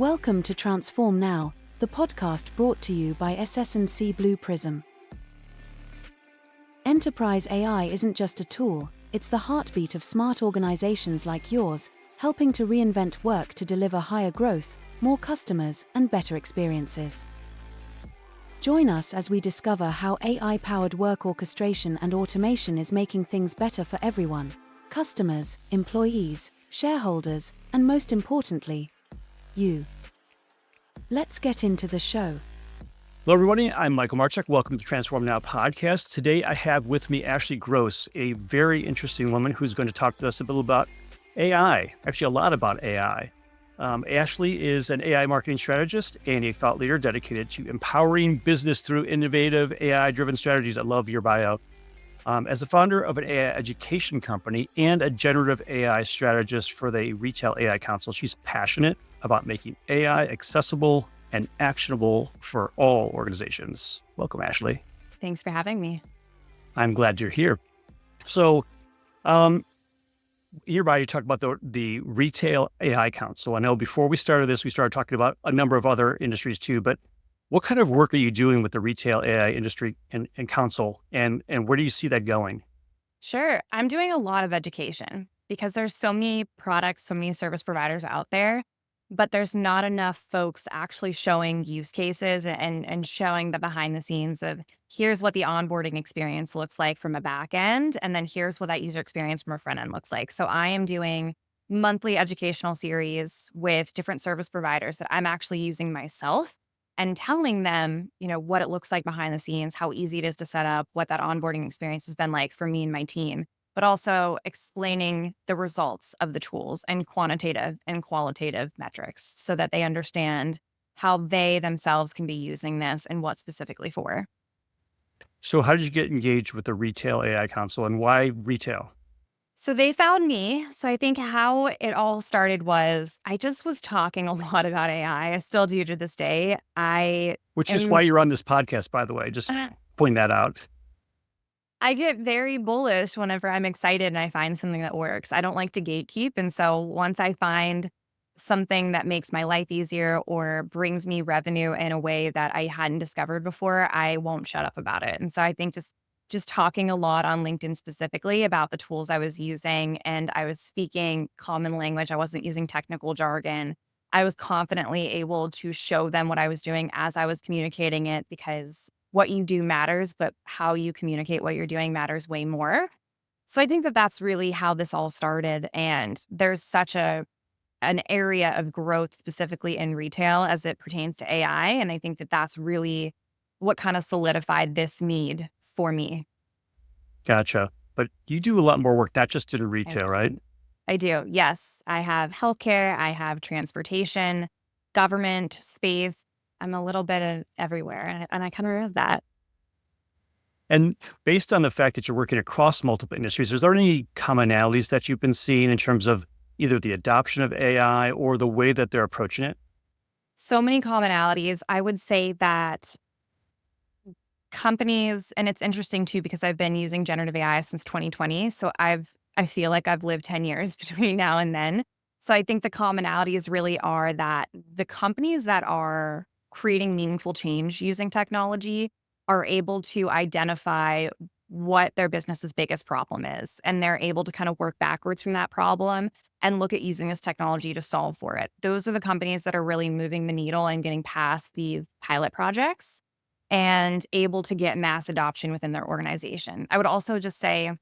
Welcome to Transform Now, the podcast brought to you by SS&C Blue Prism. Enterprise AI isn't just a tool, it's the heartbeat of smart organizations like yours, helping to reinvent work to deliver higher growth, more customers, and better experiences. Join us as we discover how AI-powered work orchestration and automation is making things better for everyone: customers, employees, shareholders, and most importantly, you. Let's get into the show. Hello, everybody. I'm Michael Marchuk. Welcome to Transform Now podcast. Today, I have with me Ashley Gross, a very interesting woman who's going to talk to us a little about AI, actually a lot about AI. Ashley is an AI marketing strategist and a thought leader dedicated to empowering business through innovative AI-driven strategies. I love your bio. As the founder of an AI education company and a generative AI strategist for the Retail AI Council, she's passionate about making AI accessible and actionable for all organizations. Welcome, Ashley. Thanks for having me. I'm glad you're here. So, hereby you talk about the Retail AI Council. I know before we started this, we started talking about a number of other industries too, but what kind of work are you doing with the Retail AI industry and council, and where do you see that going? Sure. I'm doing a lot of education because there's so many products, so many service providers out there, but there's not enough folks actually showing use cases and showing the behind the scenes of here's what the onboarding experience looks like from a back end, and then here's what that user experience from a front end looks like. So I am doing monthly educational series with different service providers that I'm actually using myself and telling them, what it looks like behind the scenes, how easy it is to set up, what that onboarding experience has been like for me and my team, but also explaining the results of the tools and quantitative and qualitative metrics so that they understand how they themselves can be using this and what specifically for. So how did you get engaged with the Retail AI Council, and why retail? So they found me. So I think how it all started was I just was talking a lot about AI. I still do to this day. Which is why you're on this podcast, by the way, just point that out. I get very bullish whenever I'm excited and I find something that works. I don't like to gatekeep. And so once I find something that makes my life easier or brings me revenue in a way that I hadn't discovered before, I won't shut up about it. And so I think just talking a lot on LinkedIn specifically about the tools I was using, and I was speaking common language. I wasn't using technical jargon. I was confidently able to show them what I was doing as I was communicating it, because what you do matters, but how you communicate what you're doing matters way more. So I think that that's really how this all started. And there's such an area of growth specifically in retail as it pertains to AI. And I think that that's really what kind of solidified this need for me. Gotcha. But you do a lot more work, not just in retail, right? I do. Yes. I have healthcare. I have transportation, government, space. I'm a little bit of everywhere. And I kind of love that. And based on the fact that you're working across multiple industries, is there any commonalities that you've been seeing in terms of either the adoption of AI or the way that they're approaching it? So many commonalities. I would say that companies, and it's interesting too, because I've been using generative AI since 2020. So I feel like I've lived 10 years between now and then. So I think the commonalities really are that the companies that are creating meaningful change using technology are able to identify what their business's biggest problem is. And they're able to kind of work backwards from that problem and look at using this technology to solve for it. Those are the companies that are really moving the needle and getting past the pilot projects and able to get mass adoption within their organization. I would also just say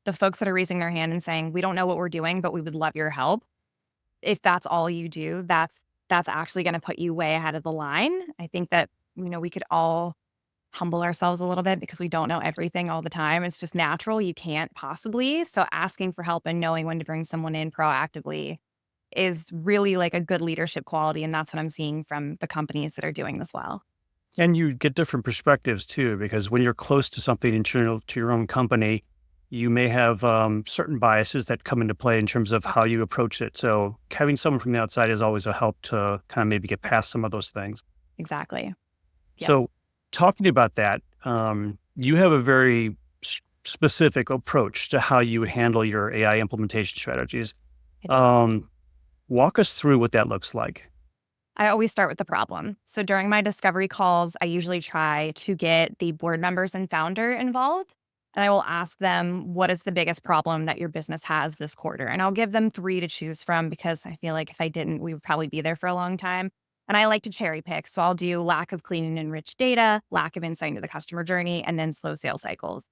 the folks that are raising their hand and saying, we don't know what we're doing, but we would love your help. If that's all you do, that's actually going to put you way ahead of the line. I think that, we could all humble ourselves a little bit because we don't know everything all the time. It's just natural. You can't possibly. So asking for help and knowing when to bring someone in proactively is really like a good leadership quality. And that's what I'm seeing from the companies that are doing this well. And you get different perspectives too, because when you're close to something internal to your own company, you may have certain biases that come into play in terms of how you approach it. So having someone from the outside is always a help to kind of maybe get past some of those things. Exactly. Yes. So talking about that, you have a very specific approach to how you handle your AI implementation strategies. Walk us through what that looks like. I always start with the problem. So during my discovery calls, I usually try to get the board members and founder involved. And I will ask them, what is the biggest problem that your business has this quarter? And I'll give them three to choose from because I feel like if I didn't, we would probably be there for a long time. And I like to cherry pick. So I'll do lack of clean and enriched data, lack of insight into the customer journey, and then slow sales cycles.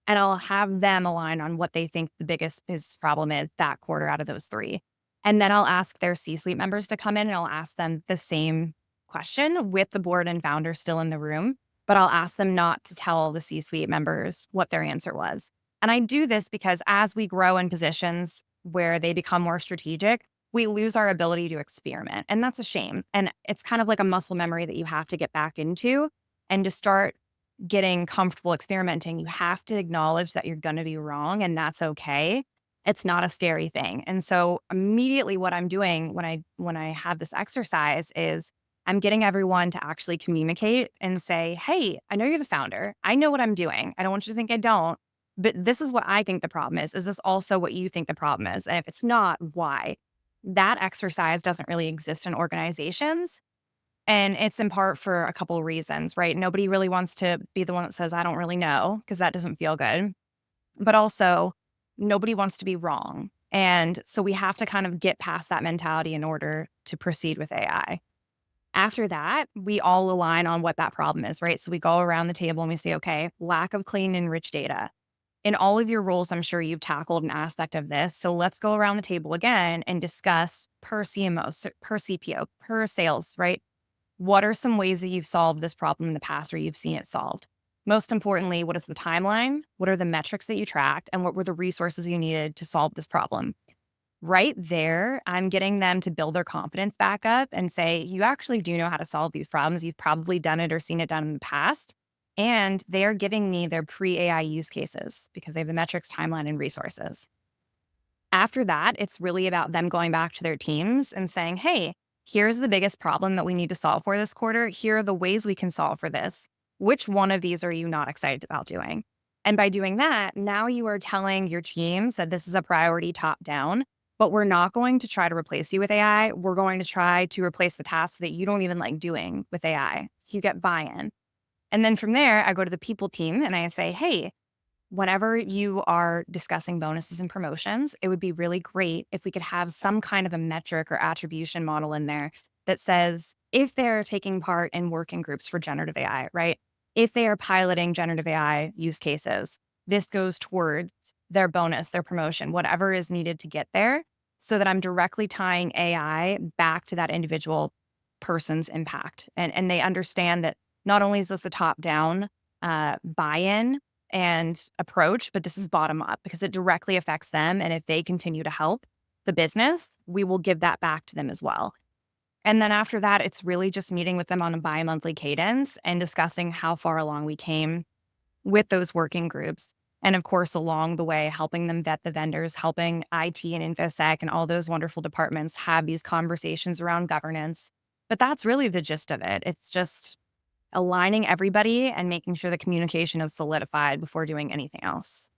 And I'll have them align on what they think the biggest business problem is that quarter out of those three. And then I'll ask their C-suite members to come in and I'll ask them the same question with the board and founder still in the room, but I'll ask them not to tell the C-suite members what their answer was. And I do this because as we grow in positions where they become more strategic, we lose our ability to experiment. And that's a shame. And it's kind of like a muscle memory that you have to get back into. And to start getting comfortable experimenting, you have to acknowledge that you're going to be wrong and that's okay. It's not a scary thing. And so immediately what I'm doing when I have this exercise is I'm getting everyone to actually communicate and say, "Hey, I know you're the founder. I know what I'm doing. I don't want you to think I don't, but this is what I think the problem is. Is this also what you think the problem is? And if it's not, why?" That exercise doesn't really exist in organizations. And it's in part for a couple of reasons, right? Nobody really wants to be the one that says, "I don't really know," because that doesn't feel good. But also, nobody wants to be wrong. And so we have to kind of get past that mentality in order to proceed with AI. After that, we all align on what that problem is, right? So we go around the table and we say, okay, lack of clean and rich data. In all of your roles, I'm sure you've tackled an aspect of this. So let's go around the table again and discuss per CMO, per CPO, per sales, right? What are some ways that you've solved this problem in the past or you've seen it solved? Most importantly, what is the timeline? What are the metrics that you tracked? And what were the resources you needed to solve this problem? Right there, I'm getting them to build their confidence back up and say, you actually do know how to solve these problems. You've probably done it or seen it done in the past. And they are giving me their pre-AI use cases because they have the metrics, timeline, and resources. After that, it's really about them going back to their teams and saying, hey, here's the biggest problem that we need to solve for this quarter. Here are the ways we can solve for this. Which one of these are you not excited about doing? And by doing that, now you are telling your teams that this is a priority top down, but we're not going to try to replace you with AI. We're going to try to replace the tasks that you don't even like doing with AI. You get buy-in. And then from there, I go to the people team and I say, hey, whenever you are discussing bonuses and promotions, it would be really great if we could have some kind of a metric or attribution model in there that says if they're taking part in working groups for generative AI, right? If they are piloting generative AI use cases, this goes towards their bonus, their promotion, whatever is needed to get there, so that I'm directly tying AI back to that individual person's impact. And they understand that not only is this a top-down buy-in and approach, but this is bottom up because it directly affects them. And if they continue to help the business, we will give that back to them as well. And then after that, it's really just meeting with them on a bi-monthly cadence and discussing how far along we came with those working groups. And of course, along the way, helping them vet the vendors, helping IT and InfoSec and all those wonderful departments have these conversations around governance. But that's really the gist of it. It's just aligning everybody and making sure the communication is solidified before doing anything else.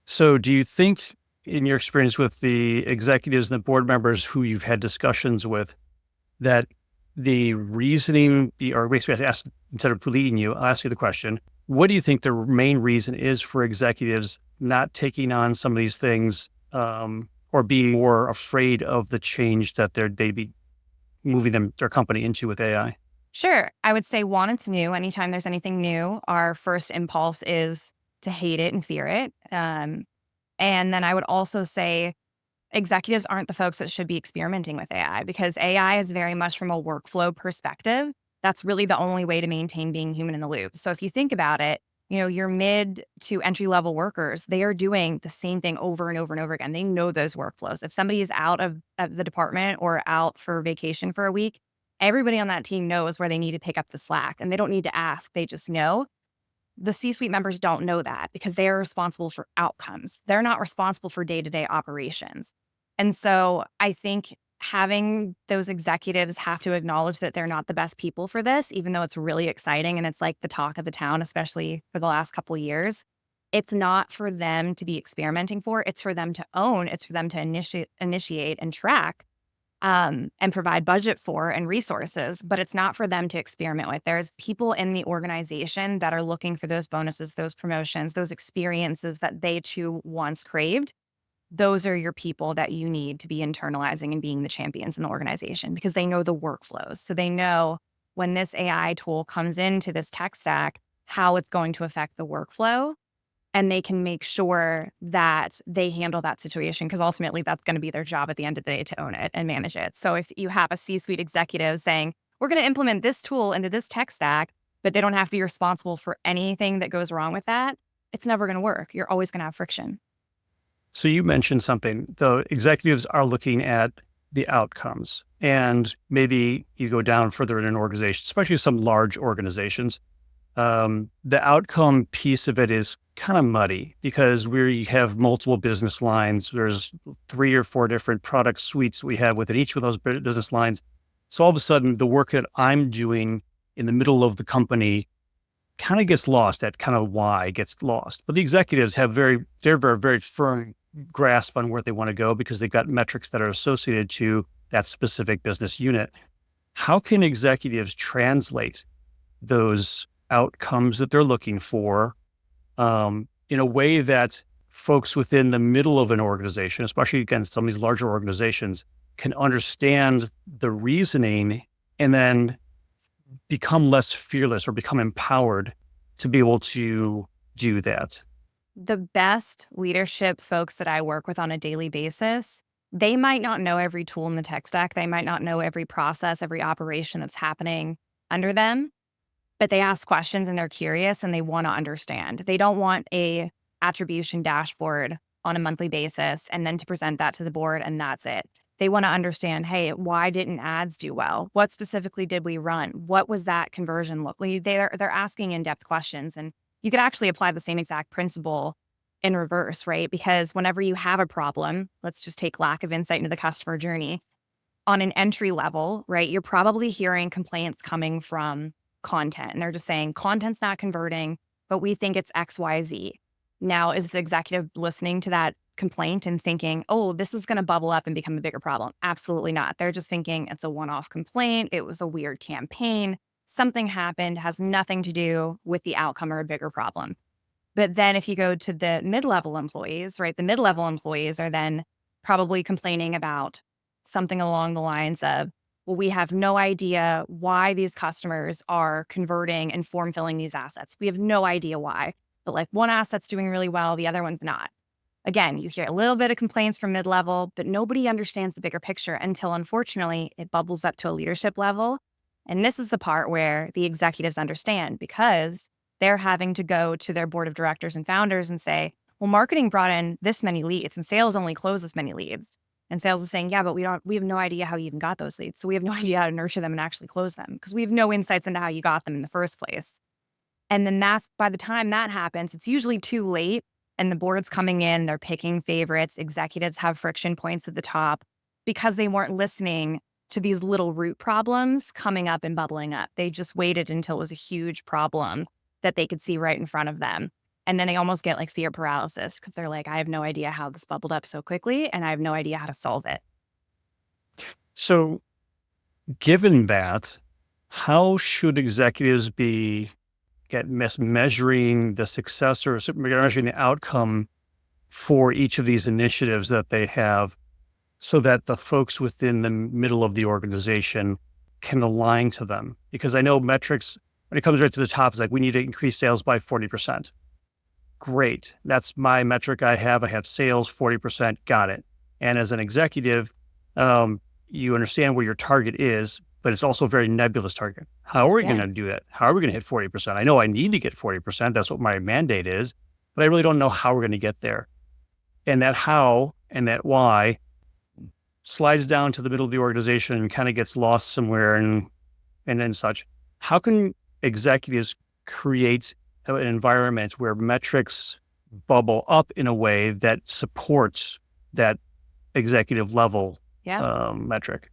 So do you think, in your experience with the executives and the board members who you've had discussions with, that the reasoning, or basically I have to ask, instead of leading you, I'll ask you the question, what do you think the main reason is for executives not taking on some of these things or being more afraid of the change that they'd be moving their company into with AI? Sure. I would say one, it's new. Anytime there's anything new, our first impulse is to hate it and fear it. And then I would also say executives aren't the folks that should be experimenting with AI because AI is very much from a workflow perspective. That's really the only way to maintain being human in the loop. So if you think about it, your mid to entry level workers, they are doing the same thing over and over and over again. They know those workflows. If somebody is out of the department or out for vacation for a week, everybody on that team knows where they need to pick up the slack and they don't need to ask. They just know. The C-suite members don't know that because they are responsible for outcomes. They're not responsible for day-to-day operations. And so I think having those executives have to acknowledge that they're not the best people for this, even though it's really exciting and it's like the talk of the town, especially for the last couple of years. It's not for them to be experimenting for. It's for them to own. It's for them to initiate and track. and provide budget for and resources, but it's not for them to experiment with. There's people in the organization that are looking for those bonuses, those promotions, those experiences that they too once craved. Those are your people that you need to be internalizing and being the champions in the organization because they know the workflows. So they know when this AI tool comes into this tech stack, how it's going to affect the workflow. And they can make sure that they handle that situation because ultimately that's going to be their job at the end of the day to own it and manage it. So if you have a C-suite executive saying, we're going to implement this tool into this tech stack, but they don't have to be responsible for anything that goes wrong with that, it's never going to work. You're always going to have friction. So you mentioned something. The executives are looking at the outcomes, and maybe you go down further in an organization, especially some large organizations. The outcome piece of it is kind of muddy because we have multiple business lines. There's 3 or 4 different product suites we have within each of those business lines. So all of a sudden, the work that I'm doing in the middle of the company kind of gets lost. That kind of why gets lost. But the executives have very firm grasp on where they want to go because they've got metrics that are associated to that specific business unit. How can executives translate those outcomes that they're looking for in a way that folks within the middle of an organization, especially against some of these larger organizations, can understand the reasoning and then become less fearless or become empowered to be able to do that? The best leadership folks that I work with on a daily basis, they might not know every tool in the tech stack. They might not know every process, every operation that's happening under them, but they ask questions and they're curious and they want to understand. They don't want a attribution dashboard on a monthly basis and then to present that to the board and that's it. They want to understand, hey, why didn't ads do well? What specifically did we run? What was that conversion look like? They're asking in-depth questions, and you could actually apply the same exact principle in reverse, right? Because whenever you have a problem, let's just take lack of insight into the customer journey. On an entry level, right, you're probably hearing complaints coming from content. And they're just saying, content's not converting, but we think it's XYZ. Now, is the executive listening to that complaint and thinking, oh, this is going to bubble up and become a bigger problem? Absolutely not. They're just thinking it's a one-off complaint. It was a weird campaign. Something happened, has nothing to do with the outcome or a bigger problem. But then if you go to the mid-level employees, right, the mid-level employees are then probably complaining about something along the lines of, well, we have no idea why these customers are converting and form filling these assets. We have no idea why, but like one asset's doing really well, the other one's not. Again, you hear a little bit of complaints from mid-level, but nobody understands the bigger picture until, unfortunately, it bubbles up to a leadership level. And this is the part where the executives understand because they're having to go to their board of directors and founders and say, well, marketing brought in this many leads and sales only closed this many leads. And sales is saying, yeah, but we have no idea how you even got those leads. So we have no idea how to nurture them and actually close them because we have no insights into how you got them in the first place. And then that's, by the time that happens, it's usually too late. And the board's coming in, they're picking favorites. Executives have friction points at the top because they weren't listening to these little root problems coming up and bubbling up. They just waited until it was a huge problem that they could see right in front of them. And then they almost get like fear paralysis because they're like, I have no idea how this bubbled up so quickly and I have no idea how to solve it. So given that, how should executives get measuring the success or measuring the outcome for each of these initiatives that they have so that the folks within the middle of the organization can align to them? Because I know metrics, when it comes right to the top, is like, we need to increase sales by 40%. Great. That's my metric I have. I have sales 40%. Got it. And as an executive, you understand where your target is, but it's also a very nebulous target. How are we going to do that? How are we going to hit 40%? I know I need to get 40%. That's what my mandate is, but I really don't know how we're going to get there. And that how and that why slides down to the middle of the organization and kind of gets lost somewhere and then such. How can executives create an environment where metrics bubble up in a way that supports that executive level metric?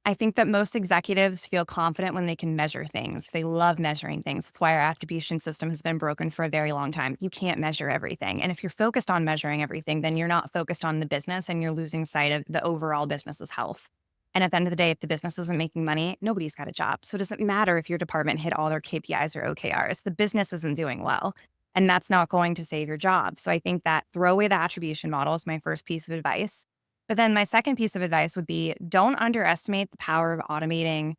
I think that most executives feel confident when they can measure things. They love measuring things. That's why our attribution system has been broken for a very long time. You can't measure everything. And if you're focused on measuring everything, then you're not focused on the business and you're losing sight of the overall business's health. And at the end of the day, if the business isn't making money, nobody's got a job. So it doesn't matter if your department hit all their KPIs or OKRs. The business isn't doing well. And that's not going to save your job. So I think that throw away the attribution model is my first piece of advice. But then my second piece of advice would be don't underestimate the power of automating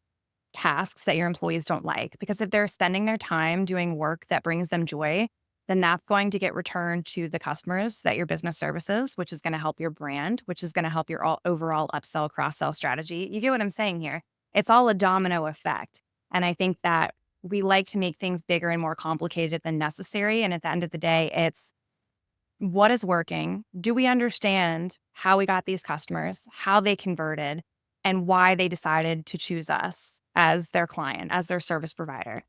tasks that your employees don't like. Because if they're spending their time doing work that brings them joy, then that's going to get returned to the customers that your business services, which is going to help your brand, which is going to help your overall upsell, cross-sell strategy. You get what I'm saying here? It's all a domino effect. And I think that we like to make things bigger and more complicated than necessary. And at the end of the day, it's what is working? Do we understand how we got these customers, how they converted, and why they decided to choose us as their client, as their service provider?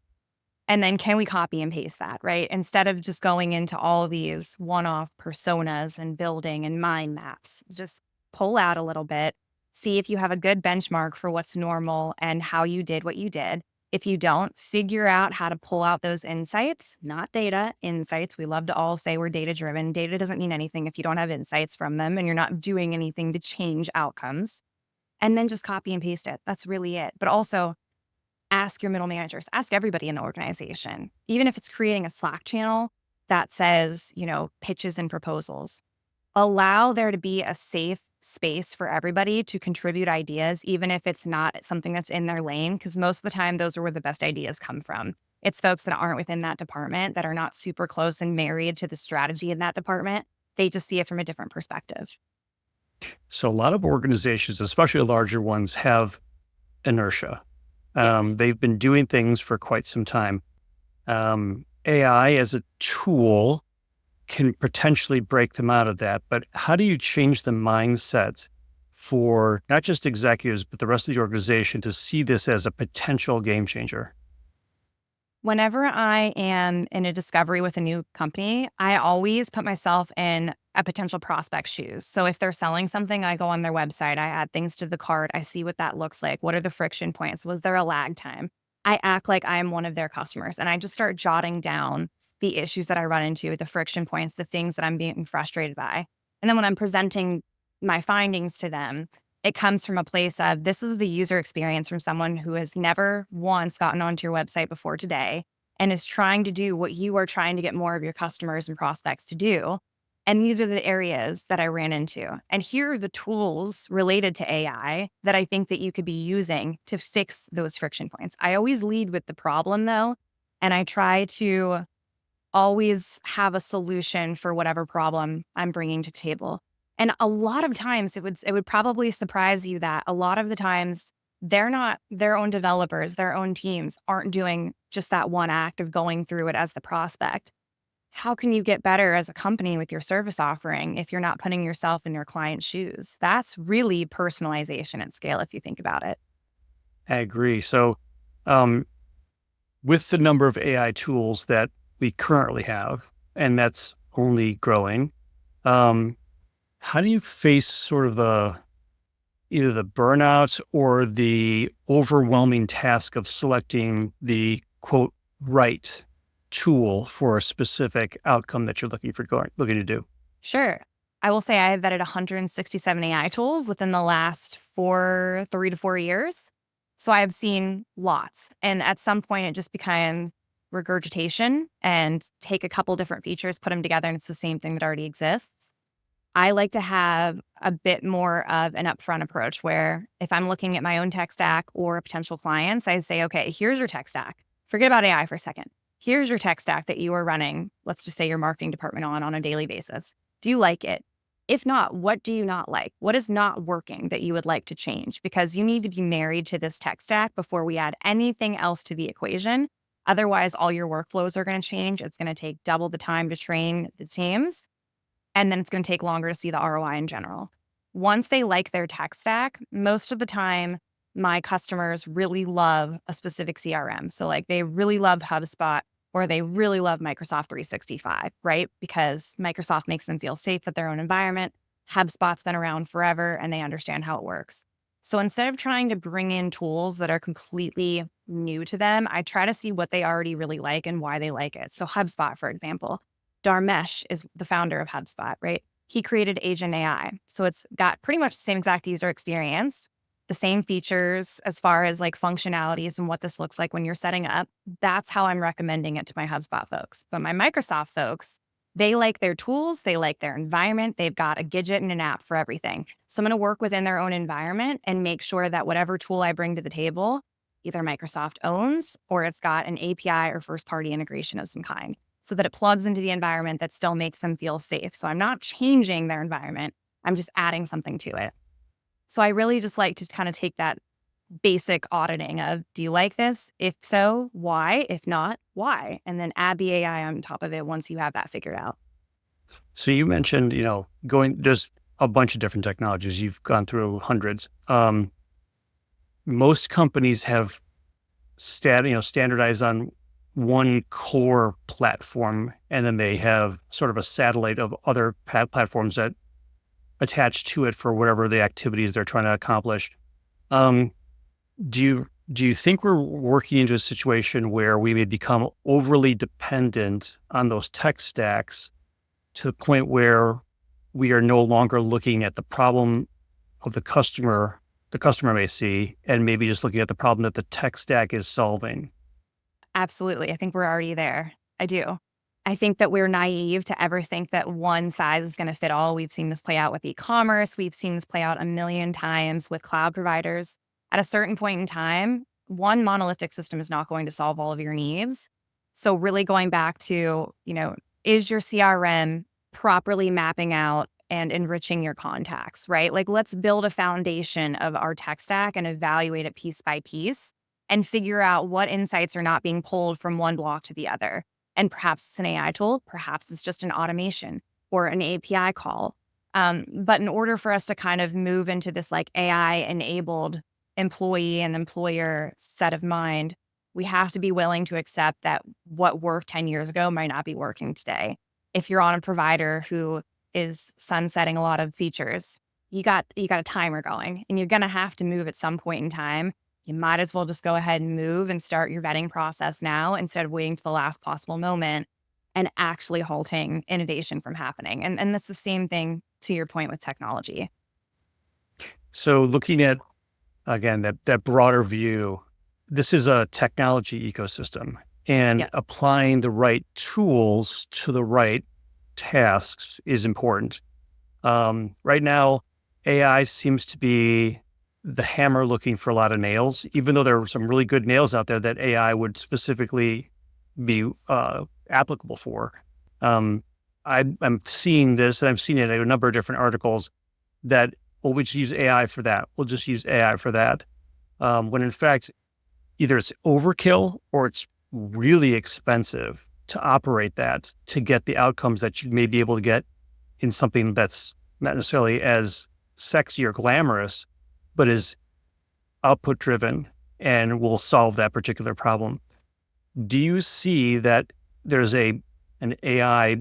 And then can we copy and paste that, right? Instead of just going into all these one-off personas and building and mind maps, just pull out a little bit, see if you have a good benchmark for what's normal and how you did what you did. If you don't, figure out how to pull out those insights, not data, insights. We love to all say we're data-driven. Data doesn't mean anything if you don't have insights from them and you're not doing anything to change outcomes. And then just copy and paste it. That's really it. But also, ask your middle managers, ask everybody in the organization, even if it's creating a Slack channel that says, pitches and proposals. Allow there to be a safe space for everybody to contribute ideas, even if it's not something that's in their lane, because most of the time, those are where the best ideas come from. It's folks that aren't within that department, that are not super close and married to the strategy in that department. They just see it from a different perspective. So a lot of organizations, especially larger ones, have inertia. Yes. They've been doing things for quite some time. AI as a tool can potentially break them out of that. But how do you change the mindset for not just executives, but the rest of the organization to see this as a potential game changer? Whenever I am in a discovery with a new company, I always put myself in a potential prospect's shoes. So if they're selling something, I go on their website, I add things to the cart, I see what that looks like. What are the friction points? Was there a lag time? I act like I am one of their customers and I just start jotting down the issues that I run into, the friction points, the things that I'm being frustrated by. And then when I'm presenting my findings to them, it comes from a place of this is the user experience from someone who has never once gotten onto your website before today and is trying to do what you are trying to get more of your customers and prospects to do. And these are the areas that I ran into. And here are the tools related to AI that I think that you could be using to fix those friction points. I always lead with the problem though, and I try to always have a solution for whatever problem I'm bringing to table. And a lot of times it would probably surprise you that a lot of the times they're not their own developers, their own teams aren't doing just that one act of going through it as the prospect. How can you get better as a company with your service offering if you're not putting yourself in your client's shoes? That's really personalization at scale if you think about it. I agree. So, um, with the number of AI tools that we currently have, and that's only growing, um, how do you face sort of either the burnout or the overwhelming task of selecting the quote right tool for a specific outcome that you're looking to do? Sure. I will say I have vetted 167 AI tools within the last 3 to 4 years. So I've seen lots. And at some point, it just becomes regurgitation and take a couple different features, put them together, and it's the same thing that already exists. I like to have a bit more of an upfront approach where if I'm looking at my own tech stack or potential clients, I say, okay, here's your tech stack. Forget about AI for a second. Here's your tech stack that you are running. Let's just say your marketing department on a daily basis. Do you like it? If not, what do you not like? What is not working that you would like to change? Because you need to be married to this tech stack before we add anything else to the equation. Otherwise, all your workflows are going to change. It's going to take double the time to train the teams. And then it's going to take longer to see the ROI in general. Once they like their tech stack, most of the time, my customers really love a specific CRM. So like they really love HubSpot or they really love Microsoft 365, right? Because Microsoft makes them feel safe with their own environment. HubSpot's been around forever and they understand how it works. So instead of trying to bring in tools that are completely new to them, I try to see what they already really like and why they like it. So HubSpot, for example, Dharmesh is the founder of HubSpot, right? He created Agent AI. So it's got pretty much the same exact user experience, the same features as far as like functionalities and what this looks like when you're setting up. That's how I'm recommending it to my HubSpot folks. But my Microsoft folks, they like their tools, they like their environment. They've got a widget and an app for everything. So I'm going to work within their own environment and make sure that whatever tool I bring to the table, either Microsoft owns or it's got an API or first party integration of some kind so that it plugs into the environment that still makes them feel safe. So I'm not changing their environment. I'm just adding something to it. So I really just like to kind of take that basic auditing of, do you like this? If so, why? If not, why? And then add the AI on top of it once you have that figured out. So you mentioned, there's a bunch of different technologies. You've gone through hundreds. Most companies have standardized on one core platform, and then they have sort of a satellite of other platforms that attach to it for whatever the activities they're trying to accomplish. Do you think we're working into a situation where we may become overly dependent on those tech stacks to the point where we are no longer looking at the problem of the customer may see, and maybe just looking at the problem that the tech stack is solving? Absolutely. I think we're already there. I do. I think that we're naive to ever think that one size is going to fit all. We've seen this play out with e-commerce. We've seen this play out a million times with cloud providers. At a certain point in time, one monolithic system is not going to solve all of your needs. So really going back to, is your CRM properly mapping out and enriching your contacts, right? Like, let's build a foundation of our tech stack and evaluate it piece by piece and figure out what insights are not being pulled from one block to the other. And perhaps it's an AI tool, perhaps it's just an automation or an API call. But in order for us to kind of move into this like AI-enabled employee and employer set of mind, we have to be willing to accept that what worked 10 years ago might not be working today. If you're on a provider who is sunsetting a lot of features, you got a timer going and you're going to have to move at some point in time. You might as well just go ahead and move and start your vetting process now instead of waiting to the last possible moment and actually halting innovation from happening. And that's the same thing to your point with technology. So looking at, again, that broader view, this is a technology ecosystem, and Yes. applying the right tools to the right tasks is important. Right now, AI seems to be the hammer looking for a lot of nails, even though there are some really good nails out there that AI would specifically be applicable for. I'm seeing this, and I've seen it in a number of different articles that, well, we just use AI for that. We'll just use AI for that. When in fact, either it's overkill or it's really expensive to operate that to get the outcomes that you may be able to get in something that's not necessarily as sexy or glamorous, but is output driven and will solve that particular problem. Do you see that there's an AI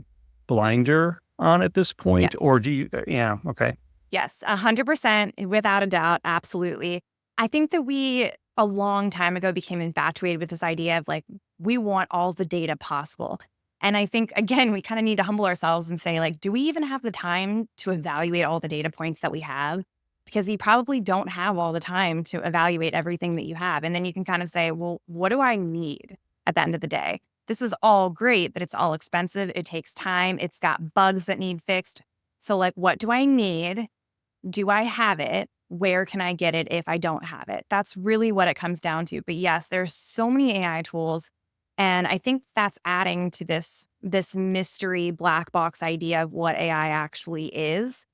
blinder on at this point? Yes. Or do you, yeah, okay. Yes, 100%, without a doubt, absolutely. I think that we, a long time ago, became infatuated with this idea of like, we want all the data possible. And I think, again, we kind of need to humble ourselves and say, like, do we even have the time to evaluate all the data points that we have? Because you probably don't have all the time to evaluate everything that you have. And then you can kind of say, well, what do I need at the end of the day? This is all great, but it's all expensive. It takes time. It's got bugs that need fixed. So like, what do I need? Do I have it? Where can I get it if I don't have it? That's really what it comes down to. But yes, there's so many AI tools. And I think that's adding to this mystery black box idea of what AI actually is.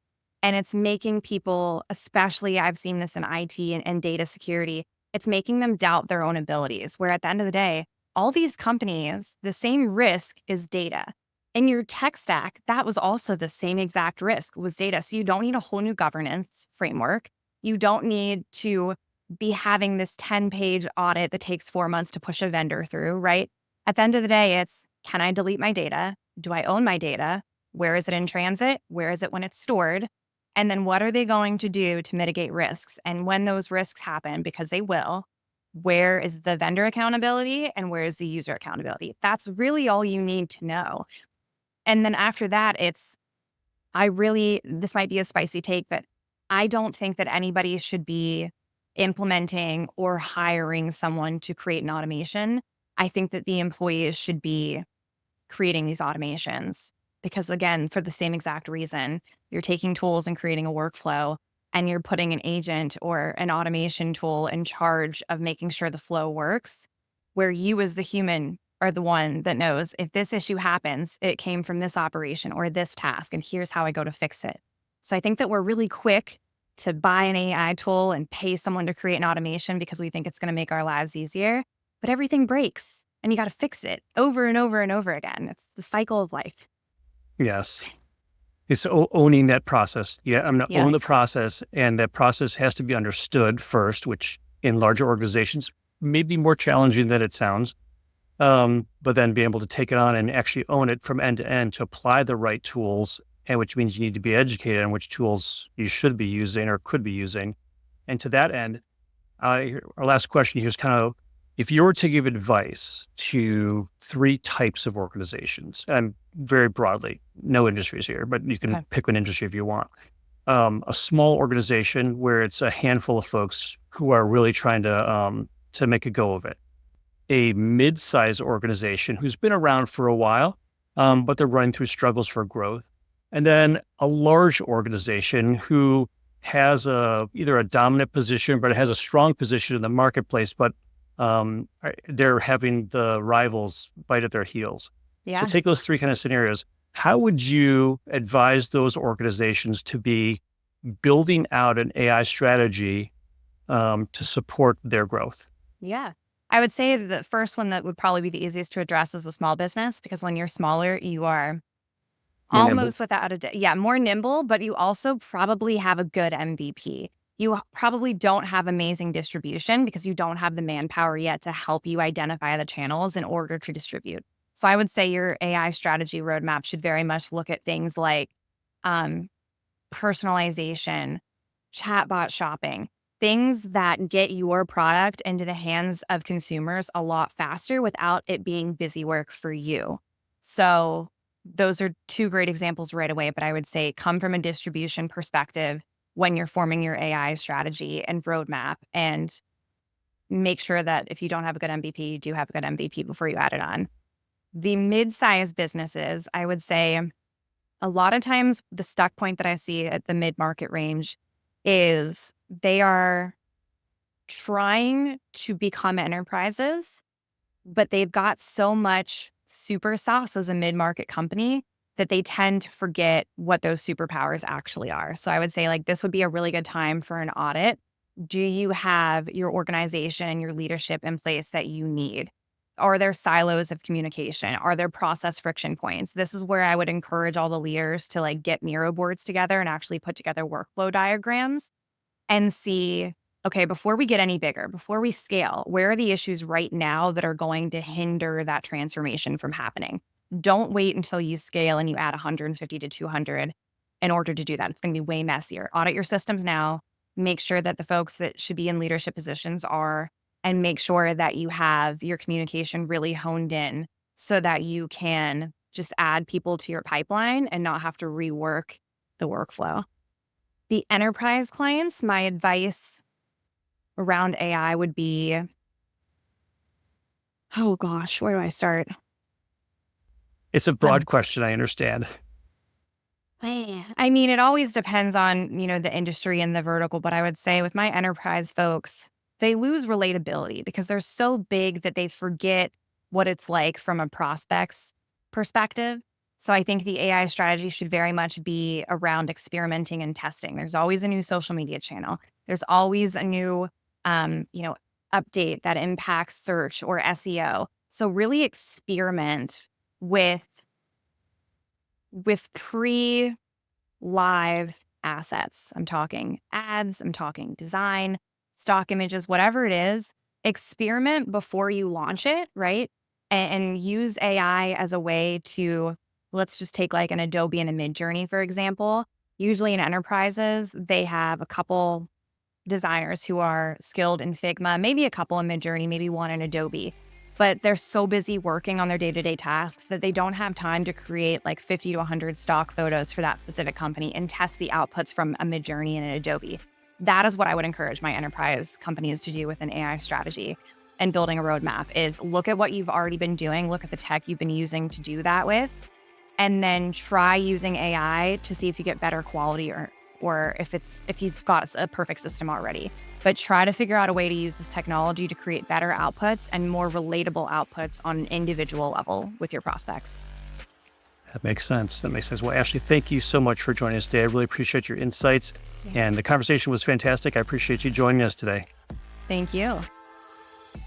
And it's making people, especially I've seen this in IT and data security, it's making them doubt their own abilities, where at the end of the day, all these companies, the same risk is data. In your tech stack, that was also the same exact risk was data. So you don't need a whole new governance framework. You don't need to be having this 10-page audit that takes 4 months to push a vendor through, right? At the end of the day, it's, can I delete my data? Do I own my data? Where is it in transit? Where is it when it's stored? And then what are they going to do to mitigate risks? And when those risks happen, because they will, where is the vendor accountability and where is the user accountability? That's really all you need to know. And then after that, it's, this might be a spicy take, but I don't think that anybody should be implementing or hiring someone to create an automation, I think that the employees should be creating these automations. Because again, for the same exact reason, you're taking tools and creating a workflow, and you're putting an agent or an automation tool in charge of making sure the flow works, where you as the human are the one that knows if this issue happens, it came from this operation or this task, and here's how I go to fix it. So I think that we're really quick to buy an AI tool and pay someone to create an automation because we think it's going to make our lives easier, but everything breaks and you got to fix it over and over and over again. It's the cycle of life. Yes. It's owning that process. Yeah, I'm going to own the Yes. process, and that process has to be understood first, which in larger organizations may be more challenging than it sounds. But then be able to take it on and actually own it from end to end to apply the right tools, and which means you need to be educated on which tools you should be using or could be using. And to that end, our last question here is kind of, if you were to give advice to 3 types of organizations, and very broadly, no industries here, but you can pick an industry if you want. A small organization where it's a handful of folks who are really trying to make a go of it. A mid-sized organization who's been around for a while, but they're running through struggles for growth. And then a large organization who has either a dominant position, but it has a strong position in the marketplace, but they're having the rivals bite at their heels. Yeah. So take those 3 kind of scenarios. How would you advise those organizations to be building out an AI strategy to support their growth? Yeah. I would say the first one that would probably be the easiest to address is the small business, because when you're smaller, you are More nimble. almost without a doubt, more nimble, but you also probably have a good MVP. You probably don't have amazing distribution because you don't have the manpower yet to help you identify the channels in order to distribute. So I would say your AI strategy roadmap should very much look at things like personalization, chatbot shopping, things that get your product into the hands of consumers a lot faster without it being busy work for you. So those are 2 great examples right away, but I would say come from a distribution perspective when you're forming your AI strategy and roadmap, and make sure that if you don't have a good MVP, you do have a good MVP before you add it on. The mid-sized businesses, I would say a lot of times the stuck point that I see at the mid-market range is they are trying to become enterprises, but they've got so much super sauce as a mid-market company that they tend to forget what those superpowers actually are. So I would say this would be a really good time for an audit. Do you have your organization and your leadership in place that you need? Are there silos of communication? Are there process friction points? This is where I would encourage all the leaders to get Miro boards together and actually put together workflow diagrams and see, okay, before we get any bigger, before we scale, where are the issues right now that are going to hinder that transformation from happening? Don't wait until you scale and you add 150 to 200 in order to do that. It's going to be way messier. Audit your systems now. Make sure that the folks that should be in leadership positions are, and make sure that you have your communication really honed in so that you can just add people to your pipeline and not have to rework the workflow. The enterprise clients, my advice around AI would be, oh gosh, where do I start? It's a broad question, I understand. I mean, it always depends on, the industry and the vertical, but I would say with my enterprise folks, they lose relatability because they're so big that they forget what it's like from a prospect's perspective. So I think the AI strategy should very much be around experimenting and testing. There's always a new social media channel. There's always a new, update that impacts search or SEO. So really experiment with pre-live assets. I'm talking ads, I'm talking design, stock images, whatever it is. Experiment before you launch it, right? And use AI as a way to, let's just take an Adobe and a Midjourney, for example. Usually in enterprises, they have a couple designers who are skilled in Figma, maybe a couple in Midjourney, maybe one in Adobe. But they're so busy working on their day-to-day tasks that they don't have time to create 50 to 100 stock photos for that specific company and test the outputs from a Midjourney and an Adobe. that is what I would encourage my enterprise companies to do with an AI strategy and building a roadmap is look at what you've already been doing, look at the tech you've been using to do that with, and then try using AI to see if you get better quality or if you've got a perfect system already. But try to figure out a way to use this technology to create better outputs and more relatable outputs on an individual level with your prospects. That makes sense. Well, Ashley, thank you so much for joining us today. I really appreciate your insights. And the conversation was fantastic. I appreciate you joining us today. Thank you.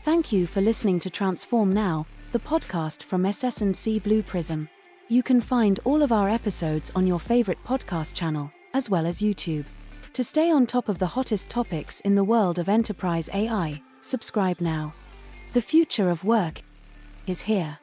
Thank you for listening to Transform Now, the podcast from SS&C Blue Prism. You can find all of our episodes on your favorite podcast channel, as well as YouTube. To stay on top of the hottest topics in the world of enterprise AI, subscribe now. The future of work is here.